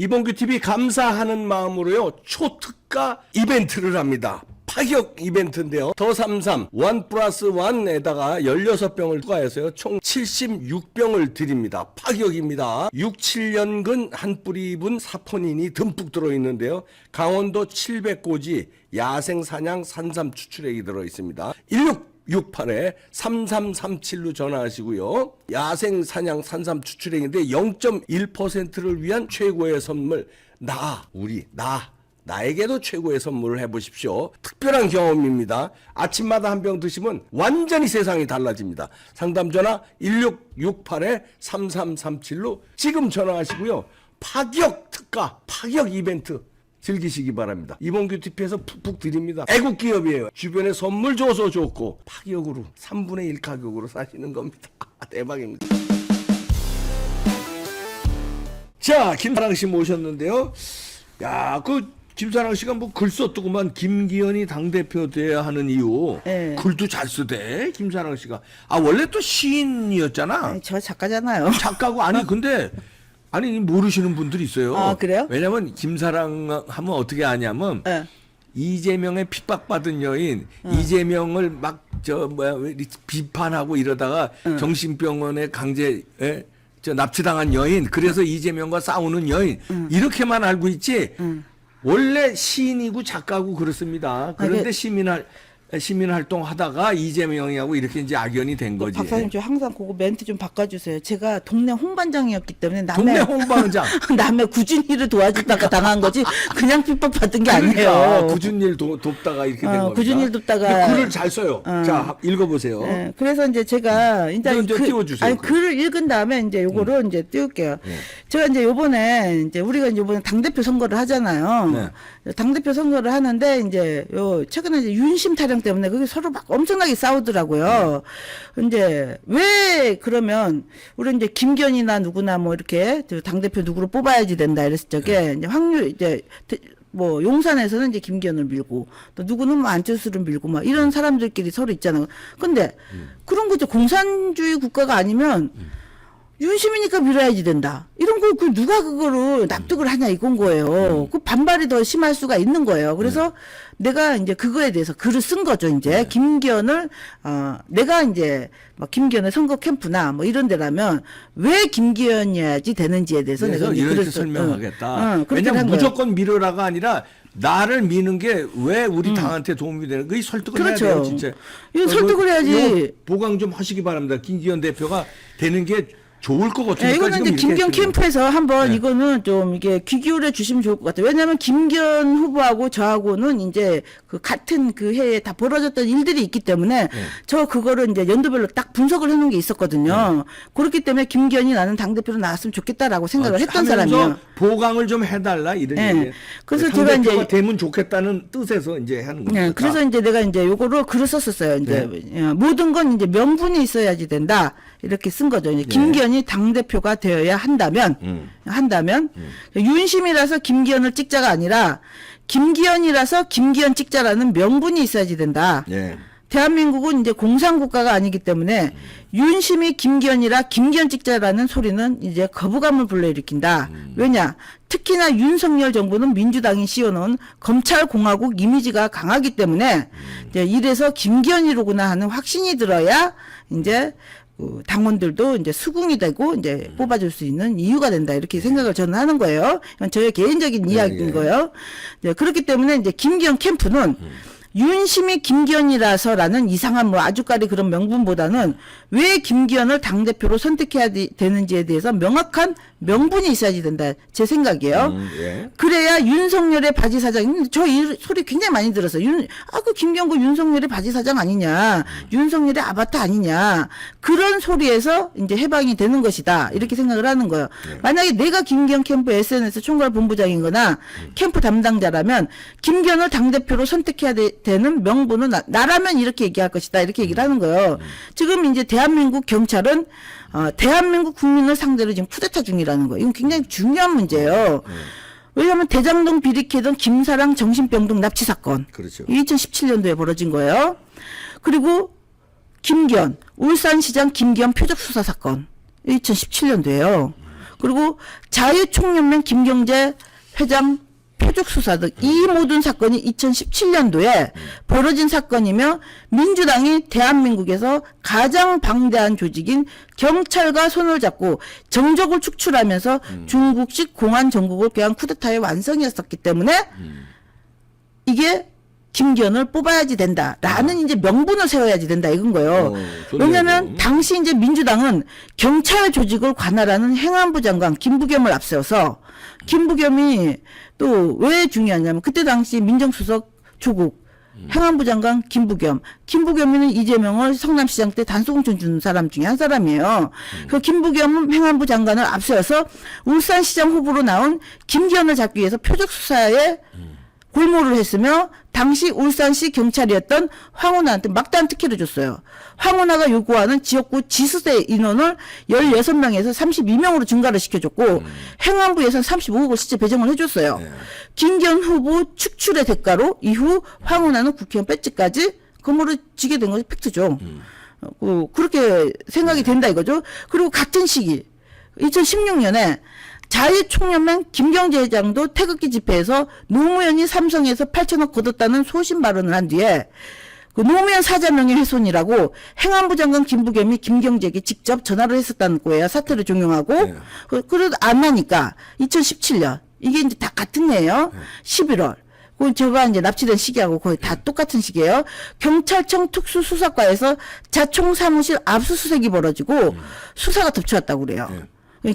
이봉규 TV 감사하는 마음으로요 초특가 이벤트를 합니다. 파격 이벤트인데요. 더 삼삼 1+1에다가 16병을 추가해서요 총 76병을 드립니다. 파격입니다. 6, 7년근 한 뿌리 입은 사포닌이 듬뿍 들어있는데요. 강원도 700고지 야생사냥 산삼 추출액이 들어있습니다. 1668에 3337로 전화하시고요. 야생사냥 산삼 추출액인데 0.1%를 위한 최고의 선물 나에게도 최고의 선물을 해보십시오. 특별한 경험입니다. 아침마다 한 병 드시면 완전히 세상이 달라집니다. 상담전화 1668-3337로 지금 전화하시고요. 파격 특가, 파격 이벤트 즐기시기 바랍니다. 이봉규 TV에서 푹푹 드립니다. 애국기업이에요. 주변에 선물 줘서 좋고 파격으로 3분의 1 가격으로 사시는 겁니다. 대박입니다. 자, 김사랑 씨 모셨는데요. 야, 김사랑 씨가 뭐 글 썼더구만. 김기현이 당대표 돼야 하는 이유. 네. 글도 잘 쓰대, 김사랑 씨가. 아, 원래 또 시인이었잖아. 아니, 저 작가잖아요. 작가고, 근데 모르시는 분들이 있어요. 아, 그래요? 왜냐면 김사랑 하면 어떻게 아냐면, 네. 이재명의 핍박받은 여인, 이재명을 막, 비판하고 이러다가 정신병원에 강제, 납치당한 여인, 그래서 이재명과 싸우는 여인, 이렇게만 알고 있지, 원래 시인이고 작가고 그렇습니다. 그런데 시민활동 하다가 이재명이하고 이렇게 이제 악연이 된 거지. 박사님, 저 항상 그거 멘트 좀 바꿔주세요. 제가 동네 홍반장이었기 때문에 동네 홍반장. 남의 굳은 일을 도와주다가 당한 거지 그냥 핍박받은 게 그러니까 아니에요. 굳은 일 돕다가 이렇게 된 겁니다. 굳은 일 돕다가. 글을 잘 써요. 자, 읽어보세요. 네, 그래서 이제 제가 이제 띄워주세요. 글을 읽은 다음에 이제 요거를 이제 띄울게요. 제가 이제 요번에 우리가 요번에 당대표 선거를 하잖아요. 당대표 선거를 하는데 이제 최근에 이제 윤심 타령 때문에 그게 서로 막 엄청나게 싸우더라고요. 이제 왜 그러면 우리 이제 김기현이나 누구나 뭐 이렇게 당대표 누구를 뽑아야지 된다 이랬을 적에 이제 확률 이제 뭐 용산에서는 이제 김기현을 밀고 또 누구는 뭐 안철수를 밀고 막 이런 사람들끼리 서로 있잖아요. 근데 그런 거죠. 공산주의 국가가 아니면 윤심이니까 밀어야지 된다. 이런 거, 누가 그거를 납득을 하냐 이건 거예요. 그 반발이 더 심할 수가 있는 거예요. 그래서 내가 이제 그거에 대해서 글을 쓴 거죠, 이제. 김기현을, 내가 이제, 막 김기현의 선거 캠프나 뭐 이런 데라면 왜 김기현이어야지 되는지에 대해서 내가 이제 이렇게 글을 설명하겠다. 왜냐면 무조건 밀어라가 아니라 나를 미는 게 왜 우리 당한테 도움이 되는 거, 이 설득을 그렇죠. 해야 돼요, 진짜. 이거 설득을 해야지. 보강 좀 하시기 바랍니다. 김기현 대표가 되는 게 좋을 것 같으니까. 이거는 이제 김기현 캠프에서 한번 이거는 좀 이게 귀 기울여 주시면 좋을 것 같아요. 왜냐하면 김기현 후보하고 저하고는 이제 그 같은 그 해에 다 벌어졌던 일들이 있기 때문에 저 그거를 이제 연도별로 딱 분석을 해놓은 게 있었거든요. 그렇기 때문에 김기현이 나는 당대표로 나왔으면 좋겠다라고 생각을 했던 사람이에요. 보강을 좀 해달라 이런 얘기. 그래서 제가 이제 되면 좋겠다는 뜻에서 이제 하는 겁니다. 네, 그래서 이제 내가 이제 요거를 글을 썼었어요. 이제 모든 건 이제 명분이 있어야지 된다. 이렇게 쓴 거죠. 이제 김기현이 당대표가 되어야 한다면, 윤심이라서 김기현을 찍자가 아니라, 김기현이라서 김기현 찍자라는 명분이 있어야지 된다. 대한민국은 이제 공산국가가 아니기 때문에 윤심이 김기현이라 김기현 찍자라는 소리는 이제 거부감을 불러일으킨다. 왜냐? 특히나 윤석열 정부는 민주당이 씌워놓은 검찰공화국 이미지가 강하기 때문에 이제 이래서 김기현이로구나 하는 확신이 들어야 이제 당원들도 이제 수긍이 되고 이제 뽑아줄 수 있는 이유가 된다 이렇게 생각을 저는 하는 거예요. 이건 저의 개인적인 이야기인 거예요. 네, 그렇기 때문에 이제 김기현 캠프는 윤심이 김기현이라서라는 이상한 뭐 아주까리 그런 명분보다는 왜 김기현을 당대표로 선택해야 되는지에 대해서 명확한 명분이 있어야지 된다. 제 생각이에요. 그래야 윤석열의 바지 사장, 저 이 소리 굉장히 많이 들었어요. 그 김경구 윤석열의 바지 사장 아니냐. 윤석열의 아바타 아니냐. 그런 소리에서 이제 해방이 되는 것이다. 이렇게 생각을 하는 거예요. 만약에 내가 김기현 캠프 SNS 총괄 본부장인 거나 캠프 담당자라면 김기현을 당대표로 선택해야 되는 명분은 나라면 이렇게 얘기할 것이다. 이렇게 얘기를 하는 거예요. 지금 이제 대한민국 경찰은 대한민국 국민을 상대로 지금 쿠데타 중이라는 거예요. 이건 굉장히 중요한 문제예요. 왜냐하면 대장동 비리케던 김사랑 정신병동 납치 사건. 그렇죠. 2017년도에 벌어진 거예요. 그리고 김기현 울산시장 김기현 표적 수사 사건 2017년도에요. 그리고 자유총연맹 김경재 회장 표적 수사 등 이 모든 사건이 2017년도에 벌어진 사건이며 민주당이 대한민국에서 가장 방대한 조직인 경찰과 손을 잡고 정적을 축출하면서 중국식 공안 정국을 꾀한 쿠데타의 완성이었었기 때문에 이게 김기현을 뽑아야지 된다라는 이제 명분을 세워야지 된다 이건 거예요. 왜냐하면 당시 이제 민주당은 경찰 조직을 관할하는 행안부 장관 김부겸을 앞세워서 김부겸이 또 왜 중요하냐면 그때 당시 민정수석 조국 행안부 장관 김부겸이는 이재명을 성남시장 때 단속공천 준 사람 중에 한 사람이에요. 그 김부겸 행안부 장관을 앞세워서 울산시장 후보로 나온 김기현을 잡기 위해서 표적 수사에 골몰을 했으며 당시 울산시 경찰이었던 황운하한테 막대한 특혜를 줬어요. 황운하가 요구하는 지역구 지수대 인원을 16명에서 32명으로 증가를 시켜줬고 행안부 예산 35억을 실제 배정을 해줬어요. 김기현 후보 축출의 대가로 이후 황운하는 국회의원 배지까지 건물을 지게 된 것이 팩트죠. 그렇게 생각이 된다 이거죠. 그리고 같은 시기 2016년에 자유총연맹 김경재 회장도 태극기 집회에서 노무현이 삼성에서 8천억 거뒀다는 소신 발언을 한 뒤에 그 노무현 사자 명예훼손이라고 행안부 장관 김부겸이 김경재에게 직접 전화를 했었다는 거예요. 사퇴를 종용하고. 그래도 안 하니까 2017년 이게 이제 다 같은 해예요. 11월. 그 제가 이제 납치된 시기하고 거의 다 똑같은 시기예요. 경찰청 특수수사과에서 자총 사무실 압수수색이 벌어지고 수사가 덮쳐왔다고 그래요.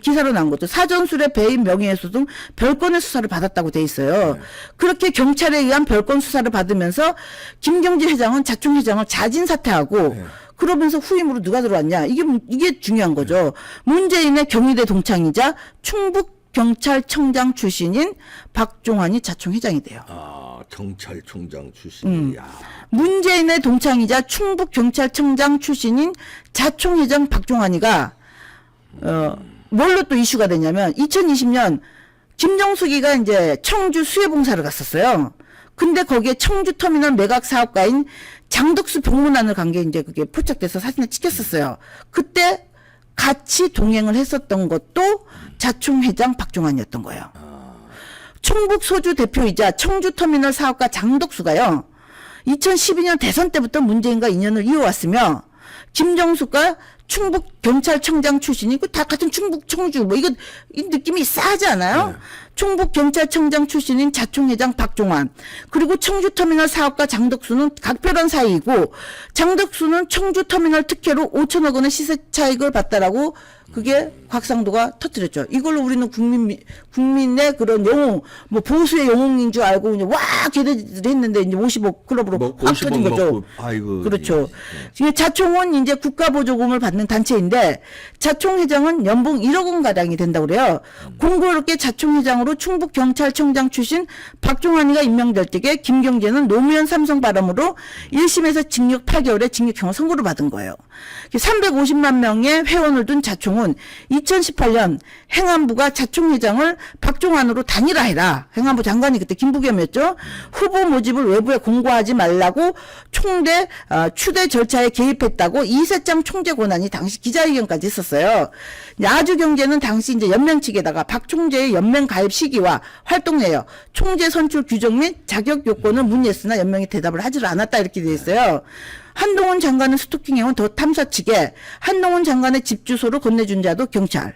기사로 나온 것도 사전술의 배임 명예훼손 등 별건의 수사를 받았다고 돼 있어요. 그렇게 경찰에 의한 별건 수사를 받으면서 김경재 회장은 자총 회장을 자진 사퇴하고 그러면서 후임으로 누가 들어왔냐 이게 중요한 거죠. 문재인의 경희대 동창이자 충북경찰청장 출신인 박종환이 자총 회장이 돼요. 아, 경찰청장 출신이야. 문재인의 동창이자 충북경찰청장 출신인 자총 회장 박종환이가 뭘로 또 이슈가 되냐면 2020년 김정숙이가 이제 청주 수해봉사를 갔었어요. 근데 거기에 청주 터미널 매각 사업가인 장덕수 병문안을 간 게 이제 그게 포착돼서 사진을 찍혔었어요. 그때 같이 동행을 했었던 것도 자총 회장 박종환이었던 거예요. 충북 소주 대표이자 청주 터미널 사업가 장덕수가요. 2012년 대선 때부터 문재인과 인연을 이어왔으며 김정숙과 충북 경찰청장 출신이 다 같은 충북 청주 뭐 이거 이 느낌이 싸하지 않아요? 충북 경찰청장 출신인 자총회장 박종환 그리고 청주터미널 사업가 장덕수는 각별한 사이이고 장덕수는 청주터미널 특혜로 5천억 원의 시세 차익을 봤다라고 그게 곽상도가 터뜨렸죠. 이걸로 우리는 국민의 그런 영웅, 뭐 보수의 영웅인 줄 알고 그냥 와 걔네들이 했는데 이제 50억 클럽으로 뭐, 확 터진 거죠. 먹고, 아이고, 그렇죠. 예. 자총은 이제 국가보조금을 받는 단체인데 자총 회장은 연봉 1억 원 가량이 된다고 그래요. 공교롭게 자총 회장으로 충북 경찰청장 출신 박종환이가 임명될 때에 김경재는 노무현 삼성 바람으로 1심에서 징역 8개월에 징역형을 선고를 받은 거예요. 350만 명의 회원을 둔 자총은 2018년 행안부가 자총 회장을 박종환으로 단일화해라. 행안부 장관이 그때 김부겸이었죠. 후보 모집을 외부에 공고하지 말라고 총대 추대 절차에 개입했다고 이세창 총재 권한이 당시 기자회견까지 했었어요. 아주경제는 당시 이제 연맹 측에다가 박 총재의 연맹 가입 시기와 활동 내역, 총재 선출 규정 및 자격 요건을 문의했으나 연맹이 대답을 하지를 않았다 이렇게 돼 있어요. 한동훈 장관은 스토킹해온 더 탐사 측에 한동훈 장관의 집 주소를 건네준 자도 경찰.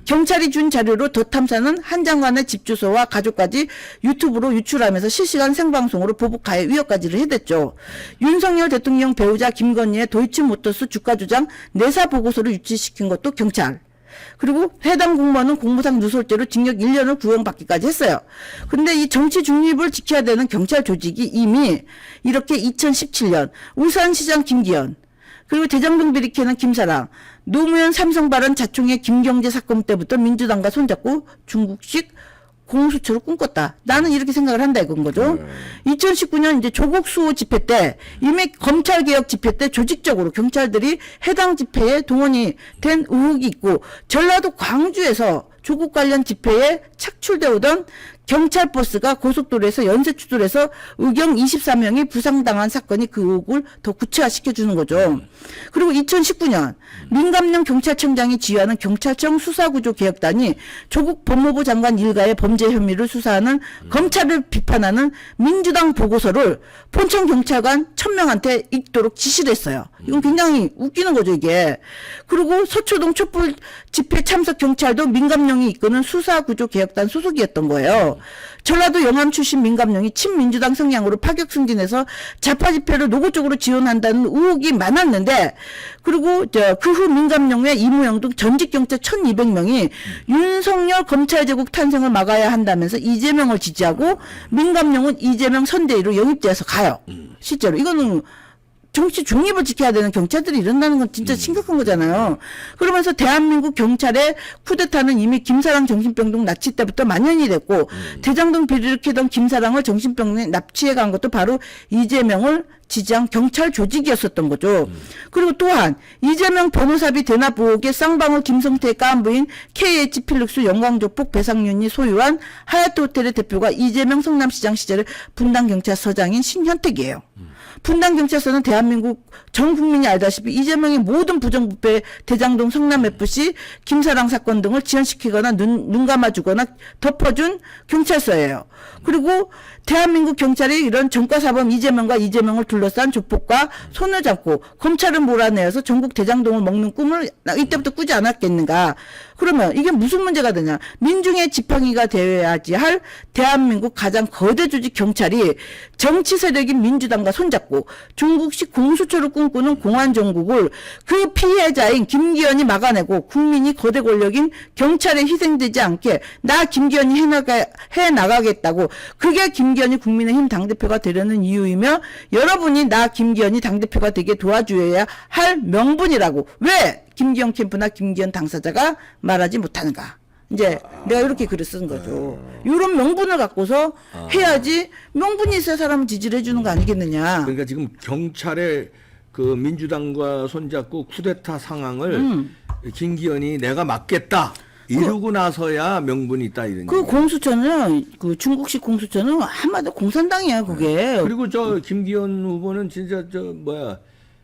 경찰이 준 자료로 더 탐사는 한 장관의 집 주소와 가족까지 유튜브로 유출하면서 실시간 생방송으로 보복하에 위협까지를 해댔죠. 윤석열 대통령 배우자 김건희의 도이치모터스 주가 조작 내사 보고서를 유치시킨 것도 경찰. 그리고 해당 공무원은 공무상 누설죄로 징역 1년을 구형받기까지 했어요. 근데 이 정치 중립을 지켜야 되는 경찰 조직이 이미 이렇게 2017년 울산시장 김기현 그리고 대장동 비리케는 김사랑 노무현 삼성 발언 자총의 김경재 사건 때부터 민주당과 손잡고 중국식 공수처를 꿈꿨다. 나는 이렇게 생각을 한다 이건 거죠. 2019년 이제 조국 수호 집회 때 이미 검찰개혁 집회 때 조직적으로 경찰들이 해당 집회에 동원이 된 의혹이 있고 전라도 광주에서 조국 관련 집회에 착출되어 오던 경찰 버스가 고속도로에서 연쇄 추돌해서 의경 24명이 부상당한 사건이 그 의혹을 더 구체화시켜주는 거죠. 그리고 2019년 민감령 경찰청장이 지휘하는 경찰청 수사구조 개혁단이 조국 법무부 장관 일가의 범죄 혐의를 수사하는 검찰을 비판하는 민주당 보고서를 본청 경찰관 1000명한테 읽도록 지시를 했어요. 이건 굉장히 웃기는 거죠, 이게. 그리고 서초동 촛불 집회 참석 경찰도 민감령이 이끄는 수사구조 개혁단 소속이었던 거예요. 전라도 영암 출신 민감령이 친민주당 성향으로 파격 승진해서 좌파 집회를 노골적으로 지원한다는 의혹이 많았는데, 그리고 그 후 민감령의 이무영 등 전직 경찰 1200명이 윤석열 검찰 제국 탄생을 막아야 한다면서 이재명을 지지하고 민감령은 이재명 선대위로 영입돼서 가요. 실제로 이거는 정치 중립을 지켜야 되는 경찰들이 이런다는 건 진짜 심각한 거잖아요. 그러면서 대한민국 경찰의 쿠데타는 이미 김사랑 정신병동 납치 때부터 만연이 됐고 대장동 비리를 일으키던 김사랑을 정신병동에 납치해 간 것도 바로 이재명을 지지한 경찰 조직이었었던 거죠. 그리고 또한 이재명 변호사비 대납 의혹의 쌍방울 김성태의 깐부인 KH 필룩스 영광조폭 배상윤이 소유한 하얏트 호텔의 대표가 이재명 성남시장 시절의 분당경찰서장인 신현택이에요. 분당경찰서는 대한민국 전 국민이 알다시피 이재명의 모든 부정부패 대장동 성남FC 김사랑 사건 등을 지연시키거나 눈 감아주거나 덮어준 경찰서예요. 그리고 대한민국 경찰이 이런 전과사범 이재명과 이재명을 둘러싼 조폭과 손을 잡고 검찰을 몰아내어서 전국 대장동을 먹는 꿈을 이때부터 꾸지 않았겠는가. 그러면 이게 무슨 문제가 되냐. 민중의 지팡이가 되어야지 할 대한민국 가장 거대 조직 경찰이 정치 세력인 민주당과 손잡고 중국식 공수처를 꿈꾸는 공안정국을 그 피해자인 김기현이 막아내고 국민이 거대 권력인 경찰에 희생되지 않게 나 김기현이 해나가겠다고, 그게 김기현이 국민의힘 당대표가 되려는 이유이며 여러분이 나 김기현이 당대표가 되게 도와줘야 할 명분이라고 왜 김기현 캠프나 김기현 당사자가 말하지 못하는가. 이제 내가 이렇게 글을 쓴 거죠. 이런 명분을 갖고서 해야지, 명분이 있어야 사람을 지지를 해주는 거 아니겠느냐. 그러니까 지금 경찰의 그 민주당과 손잡고 쿠데타 상황을 김기현이 내가 막겠다 이러고 나서야 명분이 있다 이런. 그 공수처는 그 중국식 공수처는 한마디로 공산당이야 그게. 그리고 저 김기현 후보는 진짜 저 뭐야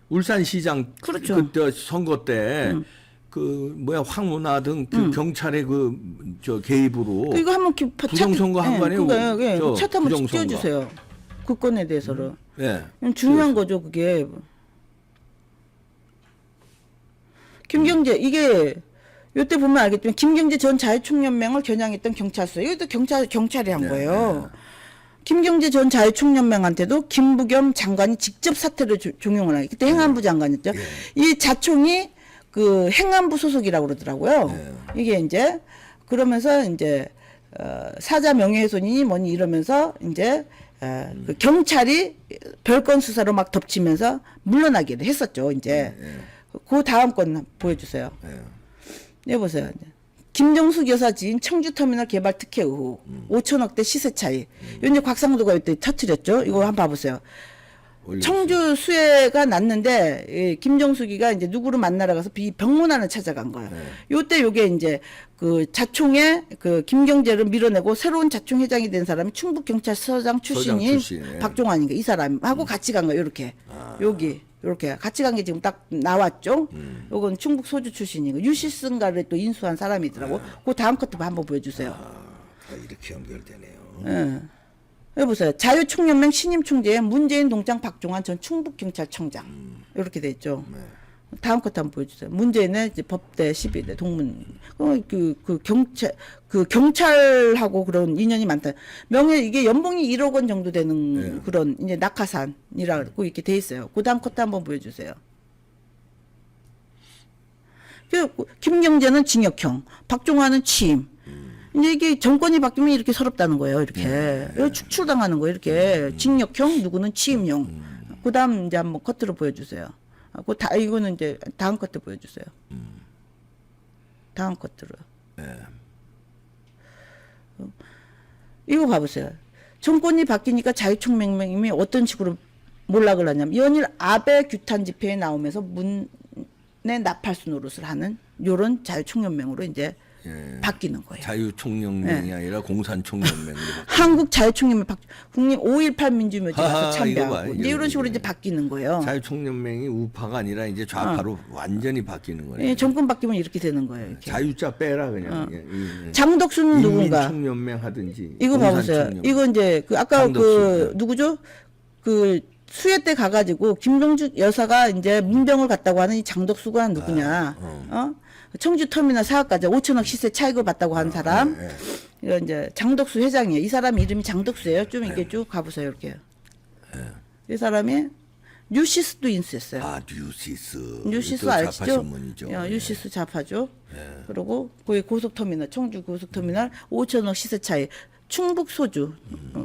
울산시장 그렇죠. 그때 선거 때 그 뭐야 황운하 등 그 경찰의 그 저 개입으로 이거 한번 부정선거 한 거 아니에요? 차트 한번 띄워주세요. 그 건에 대해서는. 네. 중요한 거죠 그게. 김경재 이게 요때 보면 알겠지만 김경재 전 자유총연맹을 겨냥했던 경찰서, 이것도 경찰이 한 거예요. 김경재 전 자유총연맹한테도 김부겸 장관이 직접 사퇴를 종용을 하게. 그때 행안부 장관이었죠. 이 자총이 그 행안부 소속이라고 그러더라고요. 이게 이제 그러면서 이제 사자 명예훼손이니 뭐니 이러면서 이제 그 경찰이 별건 수사로 막 덮치면서 물러나기를 했었죠. 이제 그 다음 건 보여주세요. 여보세요. 김정숙 여사 지인 청주터미널 개발 특혜 의혹, 5천억대 시세 차이. 이제 곽상도가 이때 터뜨렸죠. 이거 한번 봐보세요. 청주 수해가 났는데 김정숙이가 이제 누구를 만나러 가서 병문안을 찾아간 거예요. 요때 요게 이제 그 자총에 그 김경재를 밀어내고 새로운 자총 회장이 된 사람이 충북경찰서장 출신인 박종환인가 이 사람하고 같이 간 거예요. 이렇게 여기. 이렇게 같이 간 게 지금 딱 나왔죠. 요건 충북 소주 출신이고 유시슨가를 또 인수한 사람이더라고. 그 다음 것도 한번 보여주세요. 이렇게 연결되네요. 예. 여보세요. 자유총연맹 신임 총재의 문재인 동장 박종환 전 충북경찰청장. 이렇게 돼 있죠. 다음 것도 한번 보여주세요. 문재인의 이제 법대 12대 동문. 경찰하고 그런 인연이 많다. 이게 연봉이 1억 원 정도 되는 그런 이제 낙하산이라고 이렇게 돼 있어요. 그 다음 것도 한번 보여주세요. 김경재는 징역형, 박종환은 취임. 이제 이게 정권이 바뀌면 이렇게 서럽다는 거예요. 이렇게 축출당하는 거예요. 이렇게 징역형, 누구는 취임형. 그 다음 이제 한번 커트로 보여주세요. 이거는 이제 다음 커트 보여주세요. 다음 커트로. 이거 봐보세요. 정권이 바뀌니까 자유총연맹이 어떤 식으로 몰락을 하냐면 연일 아베 규탄 집회에 나오면서 문의 나팔수 노릇을 하는 요런 자유총연맹으로 이제 바뀌는 거예요. 자유총연맹이 아니라 공산총연맹. 한국자유총연맹 국민 5.18 민주묘지에서 이거 봐, 참배하고 이제 이거, 이런 식으로 이게. 이제 바뀌는 거예요. 자유총연맹이 우파가 아니라 이제 좌파로 완전히 바뀌는 거예요. 예, 정권 바뀌면 이렇게 되는 거예요. 이렇게. 자유자 빼라 그냥. 장덕수는 누군가? 인민총연맹 하든지. 이거 봐보세요. 공산총연맹. 이거 이제 그 아까 장덕수. 그 누구죠? 그 수해 때 가가지고 김동주 여사가 이제 문병을 갔다고 하는 이 장덕수가 누구냐? 청주 터미널 사업가자 5천억 시세 차익을 받다고 한 사람. 이거 이제 장덕수 회장이에요. 이 사람 이름이 장덕수예요. 좀 이렇게 쭉 가보세요. 이렇게. 이 사람이 뉴시스도 인수했어요. 아, 뉴시스. 뉴시스 또 아시죠? 좌파 신문이죠. 뉴시스 좌파죠. 그리고 거기 고속터미널, 청주 고속터미널 5천억 시세 차이. 충북 소주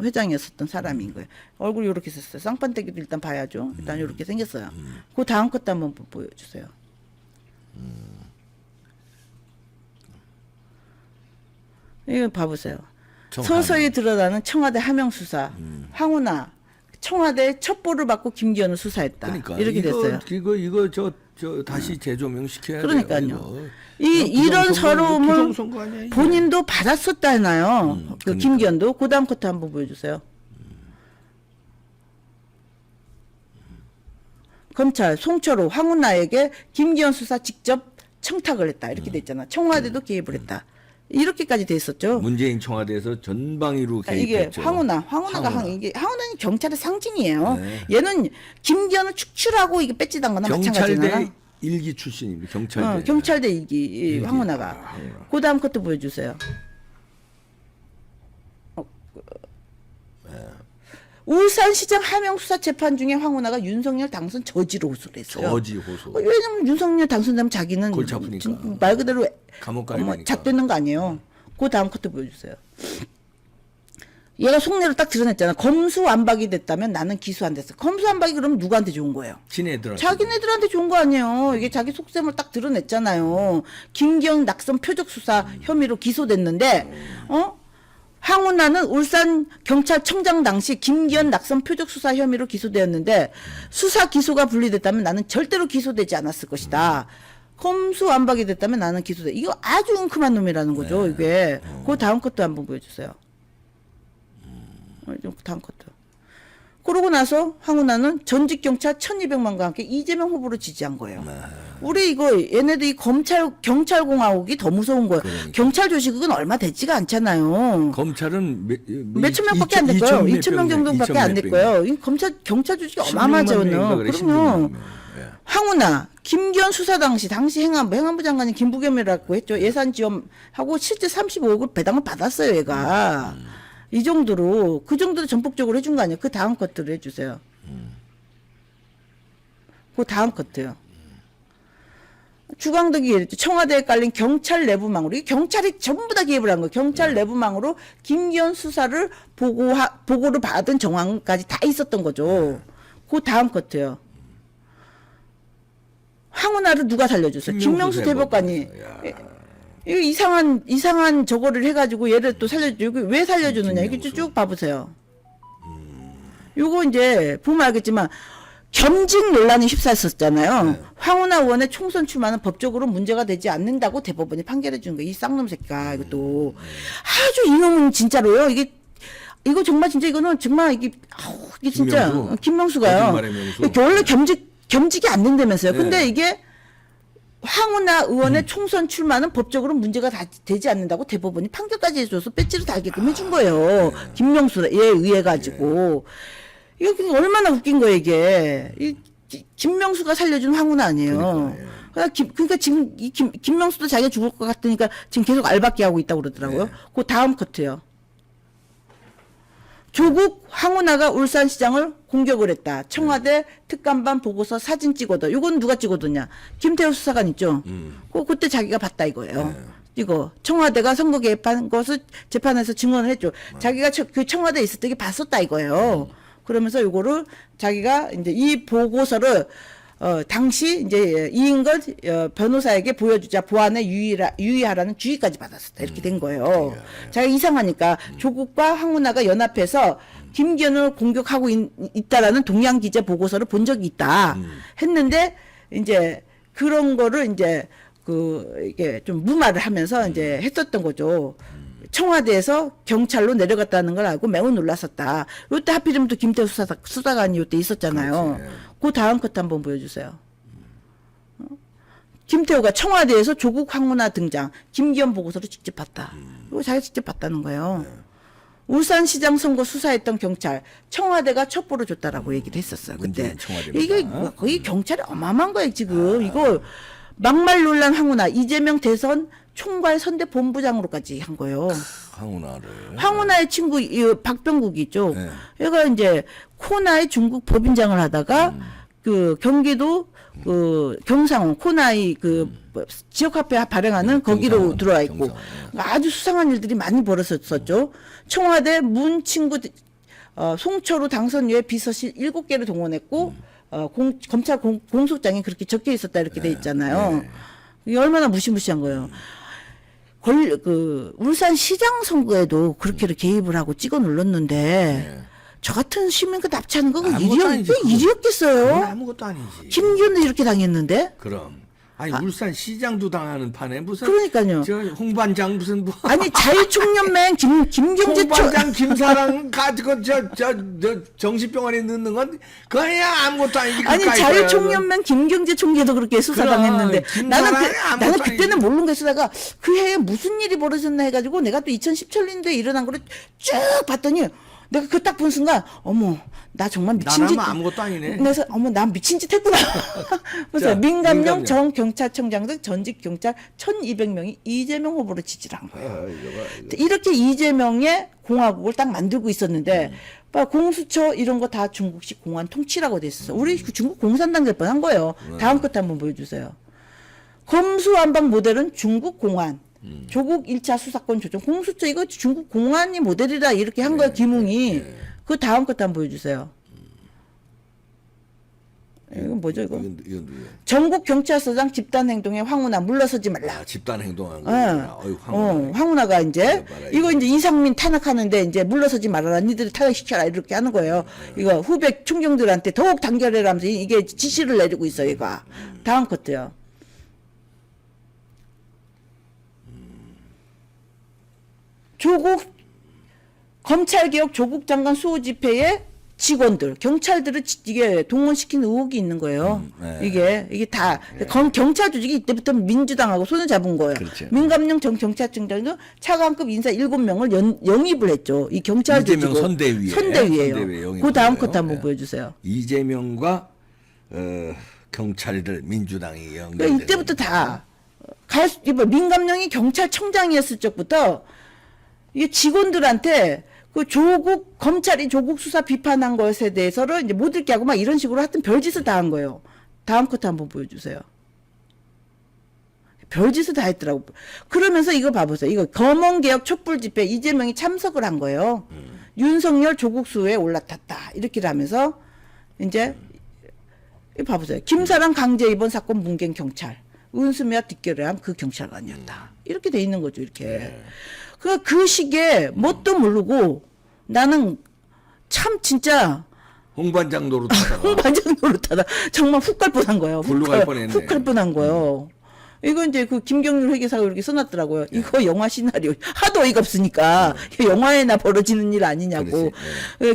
회장이었었던 사람인 거예요. 얼굴이 이렇게 있었어요. 쌍판대기도 일단 봐야죠. 일단 이렇게 생겼어요. 그 다음 것도 한번 보여주세요. 이거 봐보세요. 서서히 드러나는 청와대 하명 수사. 황운하 청와대 첩보를 받고 김기현을 수사했다. 그러니까 이렇게 됐어요. 이거 저 다시 재조명 시켜야 돼요. 그러니까요. 이런 서러움을 부정선거 아니야, 이게. 본인도 받았었다나요. 그 그러니까. 김기현도 그 다음 것도 한번 보여주세요. 검찰 송철호 황운하에게 김기현 수사 직접 청탁을 했다. 이렇게 돼 있잖아. 청와대도 개입을 했다. 이렇게까지 돼 있었죠. 문재인 청와대에서 전방위로 이게 개입했죠. 황운하가 이게 황운하는 경찰의 상징이에요. 얘는 김기현을 축출하고 이게 배지단 거나 마찬가지잖아. 경찰대 일기 출신입니다. 경찰대. 경찰대 일기 황운하가. 그 다음 것도 보여주세요. 울산시장 하명수사 재판 중에 황운하가 윤석열 당선 저지로 호소를 했어요. 저지 호소. 왜냐면 윤석열 당선되면 자기는 골치 아프니까. 말 그대로 감옥 가야 되니까. 잣되는 거 아니에요. 그 다음 것도 보여주세요. 얘가 속내를 딱 드러냈잖아. 검수완박이 됐다면 나는 기소 안 됐어. 검수완박이 그러면 누구한테 좋은 거예요? 친애들한테. 자기네들한테 좋은 거 아니에요. 이게 자기 속셈을 딱 드러냈잖아요. 김기현 낙선 표적 수사 혐의로 기소됐는데, 황운하는 울산 경찰청장 당시 김기현 낙선 표적 수사 혐의로 기소되었는데 수사 기소가 분리됐다면 나는 절대로 기소되지 않았을 것이다. 검수완박이 됐다면 나는 기소돼. 이거 아주 웅큼한 놈이라는 거죠. 이게. 그 다음 것도 한번 보여주세요. 다음 것도. 그러고 나서 황운하는 전직 경찰 1,200만과 함께 이재명 후보를 지지한 거예요. 우리 이거 얘네들 이 경찰공화국이 더 무서운 거예요. 그러니까. 경찰 조직은 얼마 되지가 않잖아요. 검찰은 몇천 명밖에 안 될 거예요. 2천 명 정도밖에 안 될 거예요. 이 경찰 조직이 어마어마하죠. 그럼요. 황운하, 김기현 수사 당시 행안부 장관이 김부겸이라고 했죠. 예산 지원하고 실제 35억을 배당을 받았어요. 얘가. 이 정도로 그 정도로 전폭적으로 해준 거 아니에요. 그 다음 것들을 해주세요. 그 다음 것도요. 주광덕이 얘기했죠. 청와대에 깔린 경찰 내부망으로 이 경찰이 전부 다 개입을 한 거예요. 경찰 내부망으로 김기현 수사를 보고를 받은 정황까지 다 있었던 거죠. 그 다음 것도요. 황운하를 누가 살려줬어요? 김명수 대법관이. 이거 이상한 저거를 해가지고 얘를 또 살려주고 왜 살려주느냐 이게 쭉 봐보세요. 요거 이제 보면 알겠지만 겸직 논란이 휩싸였었잖아요. 황운하 의원의 총선 출마는 법적으로 문제가 되지 않는다고 대법원이 판결해 준 거예요. 이 쌍놈 새끼가 이것도 아주 이놈은 진짜로요. 이거 정말 진짜 이거는 정말 이게 진짜 김명수가요. 이게 원래 겸직이 안 된다면서요. 근데 이게 황운하 의원의 총선 출마는 법적으로 문제가 되지 않는다고 대법원이 판결까지 해줘서 배지를 달게끔 해준 거예요. 김명수에 의해 가지고. 이거 얼마나 웃긴 거예요, 이게. 김명수가 살려준 황운하 아니에요. 그러니까 지금 김명수도 자기가 죽을 것 같으니까 지금 계속 알박기 하고 있다고 그러더라고요. 그 다음 커트요. 조국 황운하가 울산시장을 공격을 했다. 청와대 특감반 보고서 사진 찍어둬. 이건 누가 찍어뒀냐? 김태우 수사관 있죠. 그때 자기가 봤다 이거예요. 이거 청와대가 선거 개입한 것을 재판에서 증언을 했죠. 자기가 그 청와대에 있을 때 봤었다 이거예요. 그러면서 요거를 자기가 이제 이 보고서를 당시 이제 이인걸 변호사에게 보여주자 보안에 유의하라는 주의까지 받았었다. 이렇게 된 거예요. 자기가 이상하니까 조국과 황운하가 연합해서 김기현을 공격하고 있다라는 동양 기자 보고서를 본 적이 있다. 했는데 이제 그런 거를 이제 이게 좀 무마를 하면서 이제 했었던 거죠. 청와대에서 경찰로 내려갔다는 걸 알고 매우 놀랐었다. 요때 하필이면 또 김태우 수사관이 요때 있었잖아요. 그렇지. 그 다음 컷 한번 보여주세요. 김태우가 청와대에서 조국 황운하 등장, 김기현 보고서를 직접 봤다. 이거 자기가 직접 봤다는 거예요. 울산시장 선거 수사했던 경찰, 청와대가 첩보를 줬다라고 얘기를 했었어요. 그때. 문재인 청와대입니다. 이게 거의 경찰이 어마어마한 거예요, 지금. 이거 막말 논란 황운하, 이재명 대선 총괄 선대본부장으로까지 한 거예요. 황운하의 친구 박병국이 있죠. 네. 얘가 이제 코나의 중국 법인장을 하다가 그 경기도 그 경상원 코나이 지역화폐 발행하는 거기로 경상원, 들어와 있고 경상원. 아주 수상한 일들이 많이 벌어졌었죠. 청와대 문 친구 송철우 당선 이후에 비서실 7개를 동원했고 검찰 공소장에 그렇게 적혀 있었다 이렇게 돼 있잖아요. 이게 얼마나 무시무시한 거예요. 울산시장 선거에도 그렇게 개입을 하고 찍어 눌렀는데 저 같은 시민과 납치하는 거 일이었겠어요. 아무것도 아니지. 김기현도 이렇게 당했는데. 그럼. 아니 울산 시장도 당하는 판에 무슨 그러니까요. 저 홍반장 무슨 뭐 아니 자유총연맹 김경재 홍반장 김사랑 가지고 저 정신병원에 넣는 건 그야 아무것도 아니지. 아니 자유총연맹 김경재 총재도 그렇게 수사당했는데 나는 그때는 모르는 거야. 쓰다가 그 해에 무슨 일이 벌어졌나 해가지고 내가 또 2017년도에 일어난 거를 쭉 봤더니 내가 그 딱 본 순간 어머 나 정말 미친 짓 아무것도 아니네. 그래서 어머 난 미친 짓 했구나. 그래서 민감령 전 경찰청장 등 전직 경찰 1,200명이 이재명 후보를 지지를 한 거예요. 이렇게 이재명의 공화국을 딱 만들고 있었는데 공수처 이런 거 다 중국식 공안 통치라고 돼 있었어. 우리 중국 공산당 될 뻔한 거예요. 다음 것 한번 보여주세요. 검수완박 모델은 중국 공안. 조국 1차 수사권 조정 공수처 이거 중국 공안이 모델이라 이렇게 한 거야 김웅이. 그 다음 것 한번 보여주세요. 이건 뭐죠 이거? 이건 전국 경찰서장 집단 행동에 황운하 물러서지 말라. 집단 행동한 거구나. 황운하가 이제 이거 이제 이상민 탄핵하는데 이제 물러서지 말아라. 니들이 탄핵시켜라 이렇게 하는 거예요. 이거 후배 총경들한테 더욱 단결해라 하면서 이게 지시를 내리고 있어요. 이거. 다음 것도요. 조국 검찰개혁 조국 장관 수호 집회에 직원들, 경찰들을 이게 동원시킨 의혹이 있는 거예요. 이게 다 경찰 조직이 이때부터 민주당하고 손을 잡은 거예요. 그렇죠. 민감령 전 경찰청장도 차관급 인사 7명을 영입을 했죠. 이 경찰 이재명 조직을 선대위예요. 그 다음 것 한번 보여주세요. 이재명과 경찰들 민주당이 연결. 그러니까 이때부터 다 민감령이 경찰청장이었을 적부터 이게 직원들한테 그 조국 검찰이 조국 수사 비판한 것에 대해서를 이제 못 읽게 하고 막 이런 식으로 하여튼 별짓을 다 한 거예요. 다음 컷 한번 보여주세요. 별짓을 다 했더라고. 그러면서 이거 봐보세요. 이거 검언개혁 촛불 집회 이재명이 참석을 한 거예요. 윤석열 조국 수호에 올라탔다. 이렇게 하면서 이제 이거 봐보세요. 김사랑 강제 입원 사건 문경 경찰 은수미와 뒷결의한 그 경찰관이었다. 이렇게 돼 있는 거죠. 이렇게. 그 시기에 뭣도 모르고 나는 참 진짜 홍반장 노릇하다가 홍반장 노릇하다 정말 훅 갈 뻔한 거예요. 훅 갈 뻔했네. 훅 갈 뻔한 거예요. 이거 이제 그 김경률 회계사가 이렇게 써놨더라고요. 이거 영화 시나리오 하도 어이가 없으니까 영화에나 벌어지는 일 아니냐고.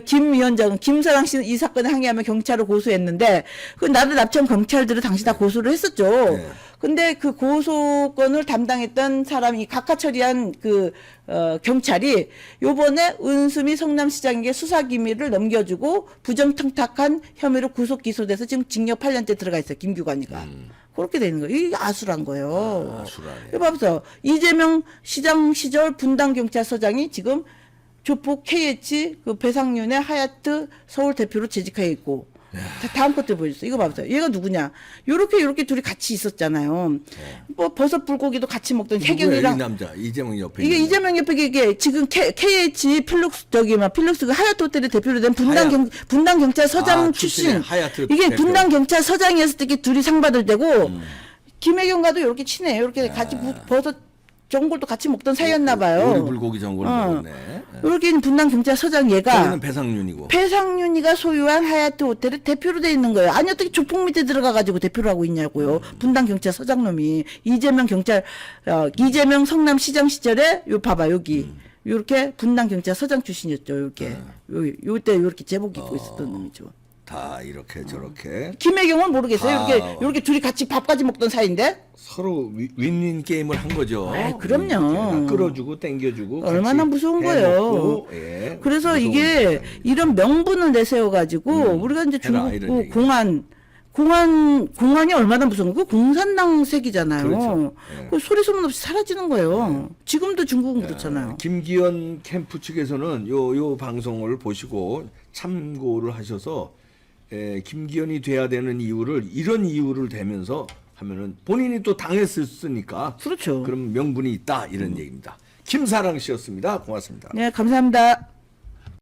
김 위원장은 김사랑 씨는 이 사건에 항의하며 경찰을 고소했는데 그 나를 납치한 경찰들을 당시 다 고소를 했었죠. 근데 그 고소건을 담당했던 사람이 각하 처리한 경찰이 요번에 은수미 성남시장에게 수사기밀을 넘겨주고 부정청탁한 혐의로 구속 기소돼서 지금 징역 8년째 들어가 있어요. 김규관이가. 그렇게 되는 거예요. 이게 아수란 거예요. 아수라네. 이거 봐보세요. 이재명 시장 시절 분당경찰서장이 지금 조폭 KH 배상윤의 하얏트 서울 대표로 재직하에 있고. 다음 것들 보여주세요. 이거 봐보세요. 얘가 누구냐. 요렇게 둘이 같이 있었잖아요. 뭐 버섯 불고기도 같이 먹던 혜경이랑. 이 남자 이재명 옆에. 이게 이재명 옆에 이게 지금 KH 필룩스 필룩스 그 하얏트 호텔의 대표로 된 분당 경찰서장 출신. 이게 대표. 분당 경찰서장이었을 때 둘이 상 받을 때고 김혜경과도 이렇게 친해요. 이렇게 같이 버섯 전골도 같이 먹던 사이였나 봐요. 오리 불고기 전골 먹었네. 여기는 분당 경찰서장 얘가 거기는 배상윤이고. 배상윤이가 소유한 하얏트 호텔에 대표로 돼 있는 거예요. 아니 어떻게 조폭 밑에 들어가가지고 대표를 하고 있냐고요. 분당 경찰서장 놈이 이재명 이재명 성남시장 시절에 요 봐봐 여기 요렇게 분당 경찰서장 출신이었죠. 요렇게 요때 요렇게 제복 입고 있었던 놈이죠. 다 이렇게 저렇게 김혜경은 모르겠어요. 다 요렇게 둘이 같이 밥까지 먹던 사이인데. 서로 윈윈 게임을 한 거죠. 아, 그럼요. 이렇게 끌어주고 땡겨주고 얼마나 같이 무서운 해먹고, 거예요. 예, 그래서 무서운 이게 일입니다. 이런 명분을 내세워가지고 우리가 이제 해라, 중국 이런 얘기. 공안이 얼마나 무서운 거? 공산당 색이잖아요. 그렇죠. 예. 그 소리 소문 없이 사라지는 거예요. 지금도 중국은 그렇잖아요. 김기현 캠프 측에서는 요 방송을 보시고 참고를 하셔서 김기현이 돼야 되는 이유를 이런 이유를 대면서 하면은 본인이 또 당했었으니까 그렇죠. 그럼 명분이 있다 이런 얘기입니다. 김사랑 씨였습니다. 고맙습니다. 네, 감사합니다.